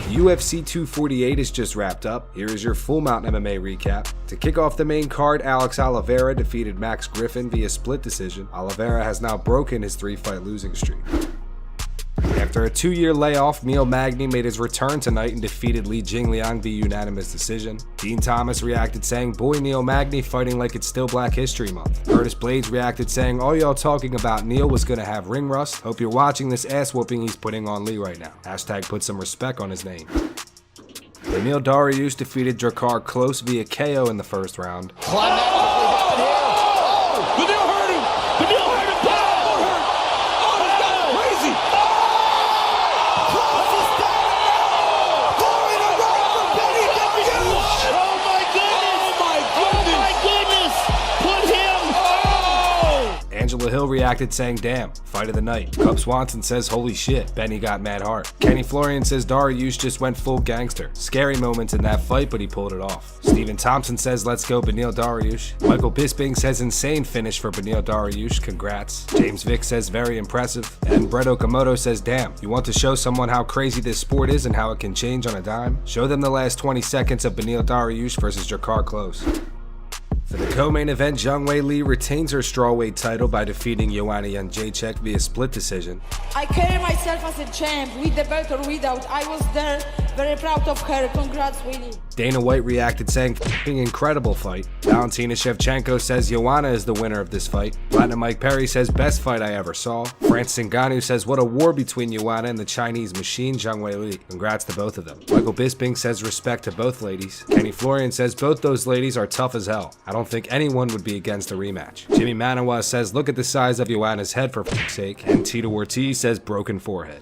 UFC 248 is just wrapped up. Here is your full mount MMA recap. To kick off the main card, Alex Oliveira defeated Max Griffin via split decision. Oliveira has now broken his 3-fight losing streak. After a 2-year layoff, Magny made his return tonight and defeated Jingliang via unanimous decision. Dean Thomas reacted saying, "Boy, Magny fighting like it's still Black History Month." Curtis Blades reacted saying, "All y'all talking about Neil was gonna have ring rust. Hope you're watching this ass whooping he's putting on Lee right now. Hashtag put some respect on his name." Beneil Dariush defeated Drakkar Klose via KO in the first round. Hill reacted saying, "Damn, fight of the night." Cub Swanson says, "Holy shit, Benny got mad hard." Kenny Florian says Dariush just went full gangster. Scary moments in that fight, but he pulled it off. Stephen Thompson says, "Let's go Beneil Dariush." Michael Bisping says, "Insane finish for Beneil Dariush, congrats." James Vick says, "Very impressive." And Brett Okamoto says, "Damn, you want to show someone how crazy this sport is and how it can change on a dime? Show them the last 20 seconds of Beneil Dariush versus Drakkar Klose." For the co-main event, Zhang Weili retains her strawweight title by defeating Joanna Jedrzejczyk via split decision. I carry myself as a champ, with the belt or without. I was there, very proud of her. Congrats, Weili. Dana White reacted saying, "F***ing incredible fight." Valentina Shevchenko says Joanna is the winner of this fight. Platinum Mike Perry says, "Best fight I ever saw." Francis Ngannou says, "What a war between Joanna and the Chinese machine Zhang Weili. Congrats to both of them." Michael Bisping says, "Respect to both ladies." Kenny Florian says, "Both those ladies are tough as hell. I don't think anyone would be against a rematch." Jimmy Manawa says, "Look at the size of Joanna's head for f***'s sake." And Tito Ortiz says, "Broken forehead."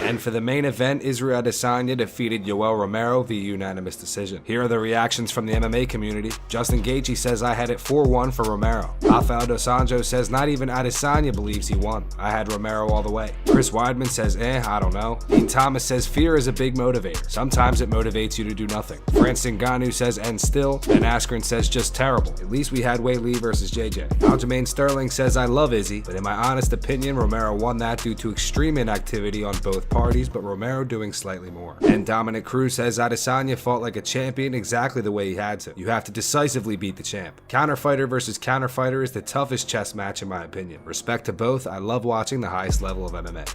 And for the main event, Israel Adesanya defeated Yoel Romero via unanimous decision. Here are the reactions from the MMA community. Justin Gaethje says, "I had it 4-1 for Romero." Rafael Dos Anjos says, "Not even Adesanya believes he won. I had Romero all the way." Chris Weidman says, I don't know." Dean Thomas says, "Fear is a big motivator. Sometimes it motivates you to do nothing." Francis Ngannou says, "And still." Ben Askren says, "Just terrible. At least we had Weili versus JJ." Aljamain Sterling says, "I love Izzy, but in my honest opinion, Romero won that due to extreme inactivity on both parties, but Romero doing slightly more." And Dominic Cruz says, "Adesanya fought like a champion exactly the way he had to. You have to decisively beat the champ. Counterfighter versus counterfighter is the toughest chess match in my opinion. Respect to both. I love watching the highest level of MMA."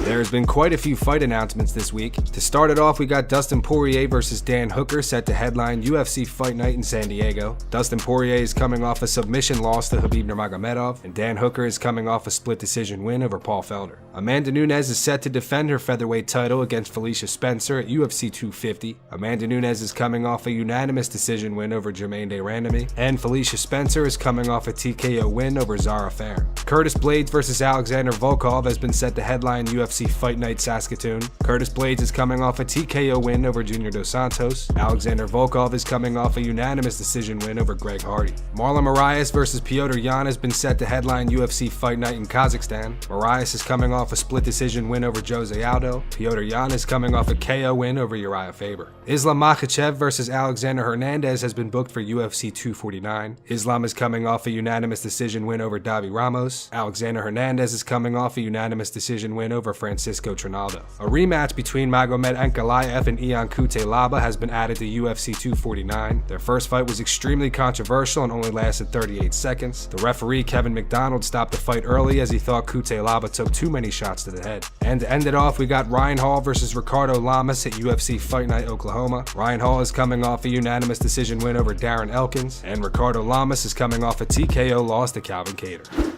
There's been quite a few fight announcements this week. To start it off, we got Dustin Poirier versus Dan Hooker set to headline UFC Fight Night in San Diego. Dustin Poirier is coming off a submission loss to Khabib Nurmagomedov, and Dan Hooker is coming off a split decision win over Paul Felder. Amanda Nunes is set to defend her featherweight title against Felicia Spencer at UFC 250. Amanda Nunes is coming off a unanimous decision win over Germaine de Randamie, and Felicia Spencer is coming off a TKO win over Zara Fair. Curtis Blades versus Alexander Volkov has been set to headline UFC Fight Night Saskatoon. Curtis Blades is coming off a TKO win over Junior Dos Santos. Alexander Volkov is coming off a unanimous decision win over Greg Hardy. Marlon Moraes versus Petr Yan has been set to headline UFC Fight Night in Kazakhstan. Moraes is coming off a split decision win over Jose Aldo. Petr Yan is coming off a KO win over Uriah Faber. Islam Makhachev versus Alexander Hernandez has been booked for UFC 249. Islam is coming off a unanimous decision win over Davi Ramos. Alexander Hernandez is coming off a unanimous decision win over Francisco Trinaldo. A rematch between Magomed Ankalaev and Ian Cutelaba has been added to UFC 249. Their first fight was extremely controversial and only lasted 38 seconds. The referee Kevin McDonald stopped the fight early as he thought Cutelaba took too many shots to the head. And to end it off, we got Ryan Hall versus Ricardo Lamas at UFC Fight Night Oklahoma. Ryan Hall is coming off a unanimous decision win over Darren Elkins, and Ricardo Lamas is coming off a TKO loss to Calvin Kattar.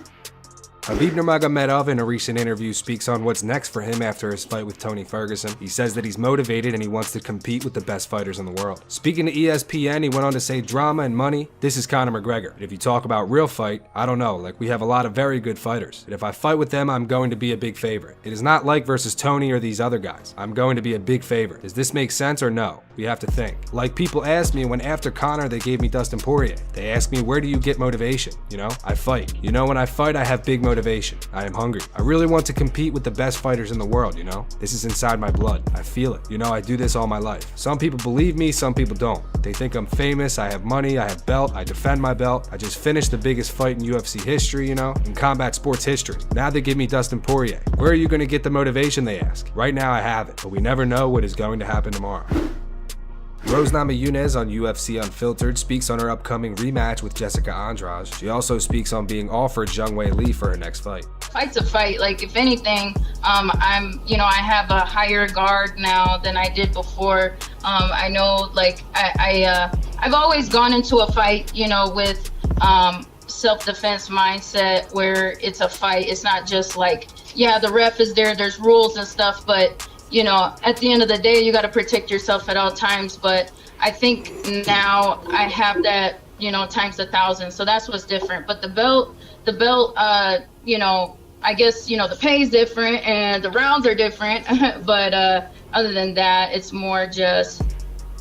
Khabib Nurmagomedov in a recent interview speaks on what's next for him after his fight with Tony Ferguson. He says that he's motivated and he wants to compete with the best fighters in the world. Speaking to ESPN, he went on to say, "Drama and money, this is Conor McGregor. If you talk about real fight, I don't know, like we have a lot of very good fighters. And if I fight with them, I'm going to be a big favorite. It is not like versus Tony or these other guys. I'm going to be a big favorite. Does this make sense or no? We have to think." Like people ask me when after Conor they gave me Dustin Poirier. They ask me, where do you get motivation? You know, I fight. You know, when I fight, I have big motivation. I am hungry. I really want to compete with the best fighters in the world, you know? This is inside my blood. I feel it. You know, I do this all my life. Some people believe me, some people don't. They think I'm famous, I have money, I have belt, I defend my belt. I just finished the biggest fight in UFC history, you know, in combat sports history. Now they give me Dustin Poirier. Where are you going to get the motivation, they ask. Right now I have it, but we never know what is going to happen tomorrow. Rose Namajunas on UFC Unfiltered speaks on her upcoming rematch with Jessica Andrade. She also speaks on being offered Zhang Weili for her next fight. Fight's a fight. Like, if anything, I have a higher guard now than I did before. I know, like, I've always gone into a fight, you know, with self-defense mindset where it's a fight. It's not just like, yeah, the ref is there, there's rules and stuff, but you know, at the end of the day, you got to protect yourself at all times. But I think now I have that, you know, times 1,000. So that's what's different. But the belt, you know, I guess, you know, the pay is different and the rounds are different. But other than that, it's more just,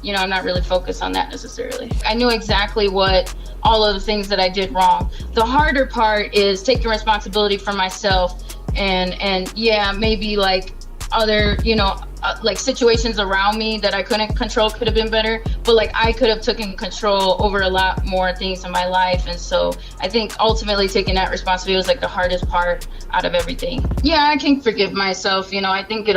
you know, I'm not really focused on that necessarily. I knew exactly what all of the things that I did wrong. The harder part is taking responsibility for myself and yeah, maybe like other, you know, like situations around me that I couldn't control could have been better, but like I could have taken control over a lot more things in my life. And so I think ultimately taking that responsibility was like the hardest part out of everything. Yeah, I can forgive myself. You know, I think it's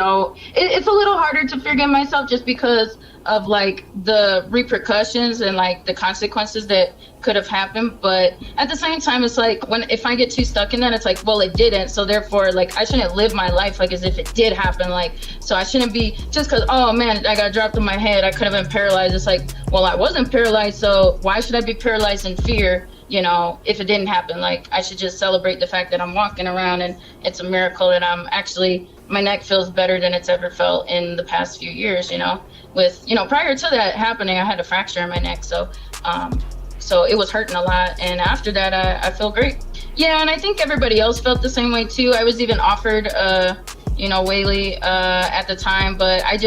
a little harder to forgive myself just because of like the repercussions and like the consequences that could have happened. But at the same time, it's like if I get too stuck in that, it's like, well, it didn't, so therefore like I shouldn't live my life like as if it did happen. Like, so I shouldn't be just because, oh man, I got dropped on my head, I could have been paralyzed. It's like, well, I wasn't paralyzed, so why should I be paralyzed in fear, you know, if it didn't happen? Like, I should just celebrate the fact that I'm walking around and it's a miracle that I'm actually, my neck feels better than it's ever felt in the past few years, you know. With, you know, prior to that happening, I had a fracture in my neck, so it was hurting a lot. And after that, I feel great. Yeah, and I think everybody else felt the same way too. I was even offered, you know, Weili at the time, but at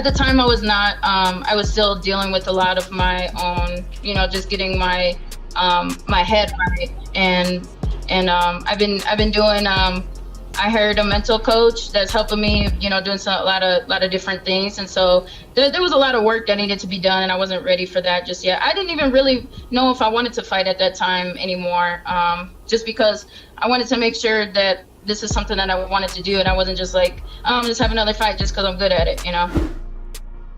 the time I was not. I was still dealing with a lot of my own, you know, just getting my my head right, and I've been doing. I hired a mental coach that's helping me, you know, doing a lot of different things. And so there was a lot of work that needed to be done, and I wasn't ready for that just yet. I didn't even really know if I wanted to fight at that time anymore, just because I wanted to make sure that this is something that I wanted to do, and I wasn't just like, just have another fight just because I'm good at it, you know?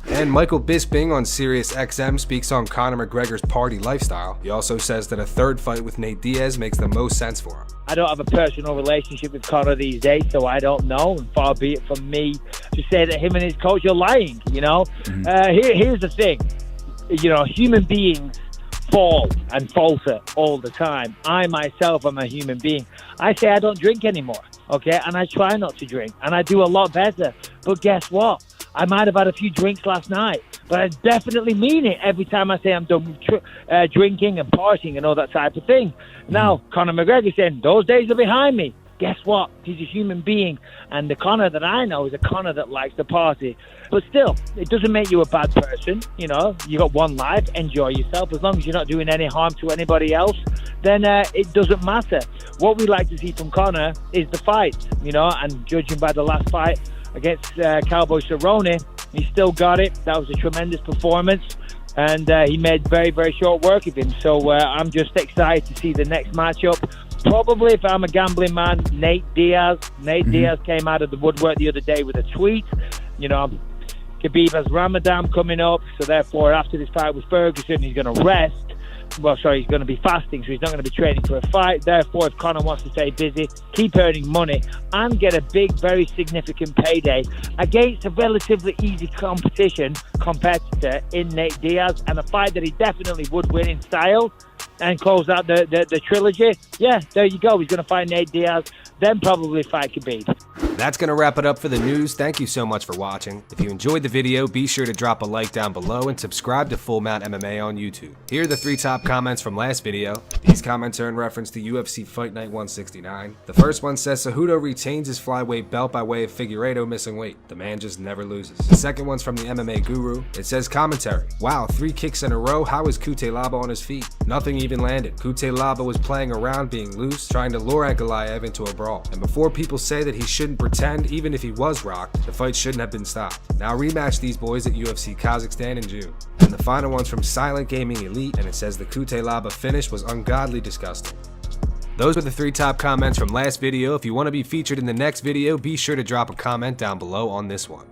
And Michael Bisping on Sirius XM speaks on Conor McGregor's party lifestyle. He also says that a third fight with Nate Diaz makes the most sense for him. I don't have a personal relationship with Conor these days, so I don't know. And far be it from me to say that him and his coach are lying, you know? Here's the thing. You know, human beings fall and falter all the time. I myself am a human being. I say I don't drink anymore, okay? And I try not to drink, and I do a lot better. But guess what? I might have had a few drinks last night, but I definitely mean it every time I say I'm done drinking and partying and all that type of thing. Now, Conor McGregor saying those days are behind me. Guess what? He's a human being, and the Conor that I know is a Conor that likes to party. But still, it doesn't make you a bad person. You know, you got one life, enjoy yourself. As long as you're not doing any harm to anybody else, then it doesn't matter. What we like to see from Conor is the fight, you know, and judging by the last fight against Cowboy Cerrone, he still got it. That was a tremendous performance, and he made very, very short work of him. So I'm just excited to see the next matchup. Probably, if I'm a gambling man, Nate Diaz. Nate Diaz came out of the woodwork the other day with a tweet. You know, Khabib has Ramadan coming up, so therefore after this fight with Ferguson, he's going to rest. Well, sorry, he's going to be fasting, so he's not going to be training for a fight. Therefore, if Conor wants to stay busy, keep earning money, and get a big, very significant payday against a relatively easy competitor in Nate Diaz, and a fight that he definitely would win in style, and close out the trilogy. Yeah, there you go. He's going to fight Nate Diaz. then probably fight Khabib. That's going to wrap it up for the news. Thank you so much for watching. If you enjoyed the video, be sure to drop a like down below and subscribe to Full Mount MMA on YouTube. Here are the 3 top comments from last video. These comments are in reference to UFC Fight Night 169. The first one says Cejudo retains his flyweight belt by way of Figueiredo missing weight. The man just never loses. The second one's from the MMA Guru. It says commentary. Wow, 3 kicks in a row. How is Cutelaba on his feet? Nothing even landed. Cutelaba was playing around being loose, trying to lure Ankalaev into a brawl. And before people say that he shouldn't pretend, even if he was rocked, the fight shouldn't have been stopped. Now rematch these boys at UFC Kazakhstan in June. And the final one's from Silent Gaming Elite, and it says the Cutelaba finish was ungodly disgusting. Those were the 3 top comments from last video. If you want to be featured in the next video, be sure to drop a comment down below on this one.